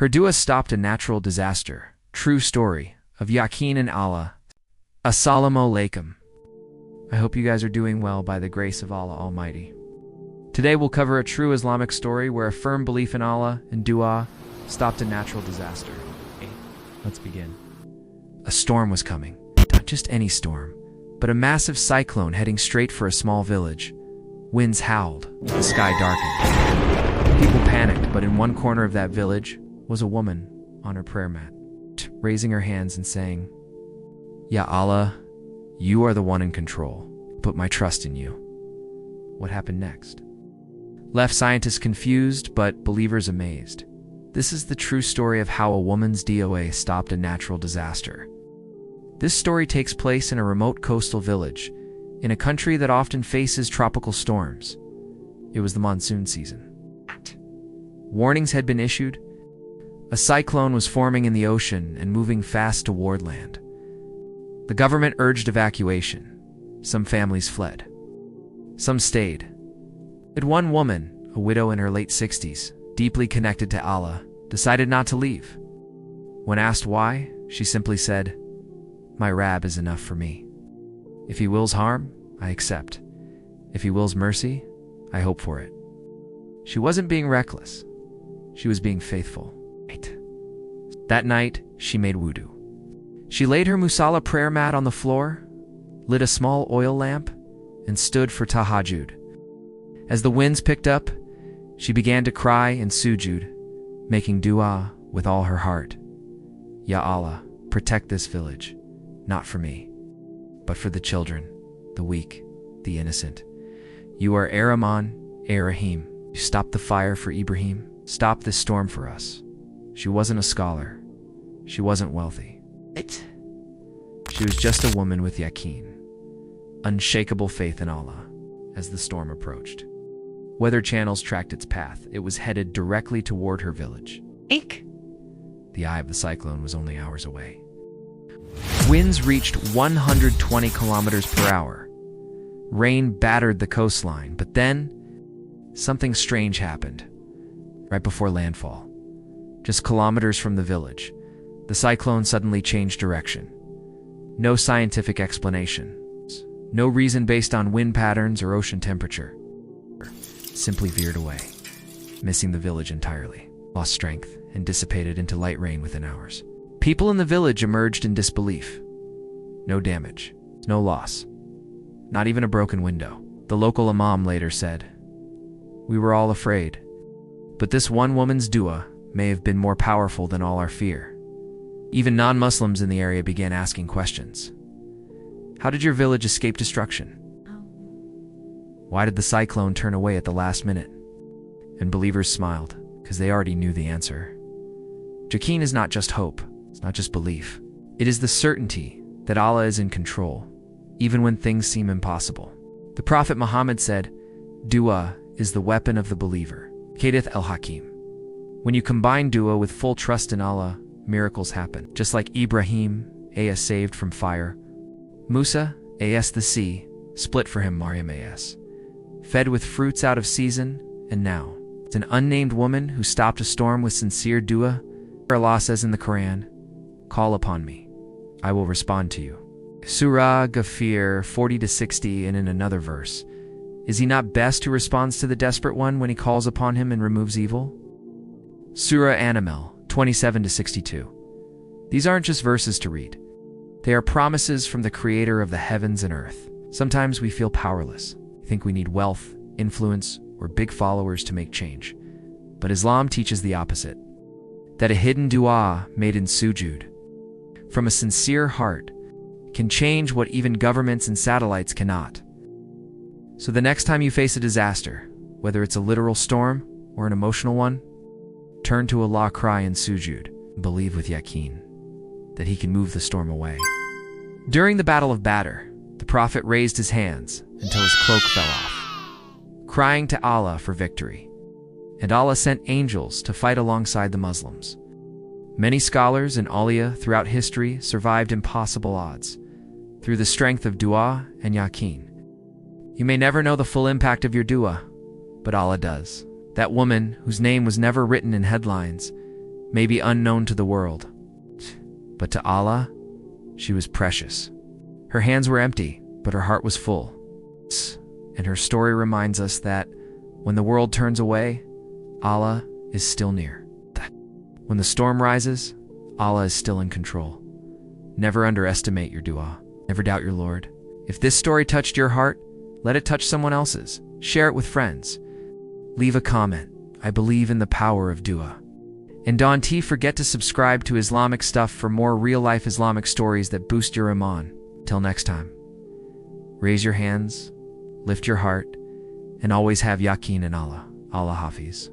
Her dua stopped a natural disaster. True story of Yaqeen and Allah. Assalamu alaikum. I hope you guys are doing well by the grace of Allah Almighty. Today we'll cover a true Islamic story where a firm belief in Allah and dua stopped a natural disaster. Let's begin. A storm was coming. Not just any storm, but a massive cyclone heading straight for a small village. Winds howled, the sky darkened. People panicked, but in one corner of that village was a woman on her prayer mat, raising her hands and saying, "Ya Allah, you are the one in control. Put my trust in you." What happened next? Left scientists confused, but believers amazed. This is the true story of how a woman's DOA stopped a natural disaster. This story takes place in a remote coastal village, in a country that often faces tropical storms. It was the monsoon season. Warnings had been issued. A cyclone was forming in the ocean and moving fast toward land. The government urged evacuation. Some families fled. Some stayed. But one woman, a widow in her late 60s, deeply connected to Allah, decided not to leave. When asked why, she simply said, "My Rab is enough for me. If he wills harm, I accept. If he wills mercy, I hope for it." She wasn't being reckless. She was being faithful. That night, she made wudu. She laid her musalla prayer mat on the floor, lit a small oil lamp, and stood for tahajjud. As the winds picked up, she began to cry in sujud, making dua with all her heart. "Ya Allah, protect this village, not for me, but for the children, the weak, the innocent. You are Ar-Rahman, Ar-Rahim. You stopped the fire for Ibrahim. Stop this storm for us." She wasn't a scholar. She wasn't wealthy. She was just a woman with Yaqeen, unshakable faith in Allah. As the storm approached, weather channels tracked its path. It was headed directly toward her village. The eye of the cyclone was only hours away. Winds reached 120 kilometers per hour. Rain battered the coastline, but then something strange happened. Right before landfall, just kilometers from the village, the cyclone suddenly changed direction. No scientific explanation. No reason based on wind patterns or ocean temperature. Simply veered away, missing the village entirely, lost strength, and dissipated into light rain within hours. People in the village emerged in disbelief. No damage, no loss, not even a broken window. The local imam later said, "We were all afraid, but this one woman's dua may have been more powerful than all our fear." Even non-Muslims in the area began asking questions. How did your village escape destruction? Why did the cyclone turn away at the last minute? And believers smiled, because they already knew the answer. Yaqeen is not just hope, it's not just belief. It is the certainty that Allah is in control, even when things seem impossible. The Prophet Muhammad said, "Dua is the weapon of the believer." Hadith al-Hakim. When you combine dua with full trust in Allah, miracles happen. Just like Ibrahim, as saved from fire, Musa, as the sea, split for him, Maryam as fed with fruits out of season, and now it's an unnamed woman who stopped a storm with sincere dua. Allah says in the Quran, "Call upon me, I will respond to you." Surah Ghafir 40-60, and in another verse, "Is he not best who responds to the desperate one when he calls upon him and removes evil?" Surah An-Naml 27-62. These aren't just verses to read. They are promises from the Creator of the heavens and earth. Sometimes we feel powerless. We think we need wealth, influence, or big followers to make change. But Islam teaches the opposite. That a hidden dua made in sujud, from a sincere heart, can change what even governments and satellites cannot. So the next time you face a disaster, whether it's a literal storm or an emotional one, turn to Allah, cry in sujud, and believe with Yaqeen that He can move the storm away. During the Battle of Badr, the Prophet raised his hands until his cloak fell off, crying to Allah for victory. And Allah sent angels to fight alongside the Muslims. Many scholars and awliya throughout history survived impossible odds through the strength of dua and Yaqeen. You may never know the full impact of your dua, but Allah does. That woman, whose name was never written in headlines, may be unknown to the world, but to Allah, she was precious. Her hands were empty, but her heart was full. And her story reminds us that when the world turns away, Allah is still near. When the storm rises, Allah is still in control. Never underestimate your dua. Never doubt your Lord. If this story touched your heart, let it touch someone else's. Share it with friends. Leave a comment. I believe in the power of dua. And don't forget to subscribe to Islamic Stuff for more real-life Islamic stories that boost your iman. Till next time, raise your hands, lift your heart, and always have Yaqeen in Allah. Allah Hafiz.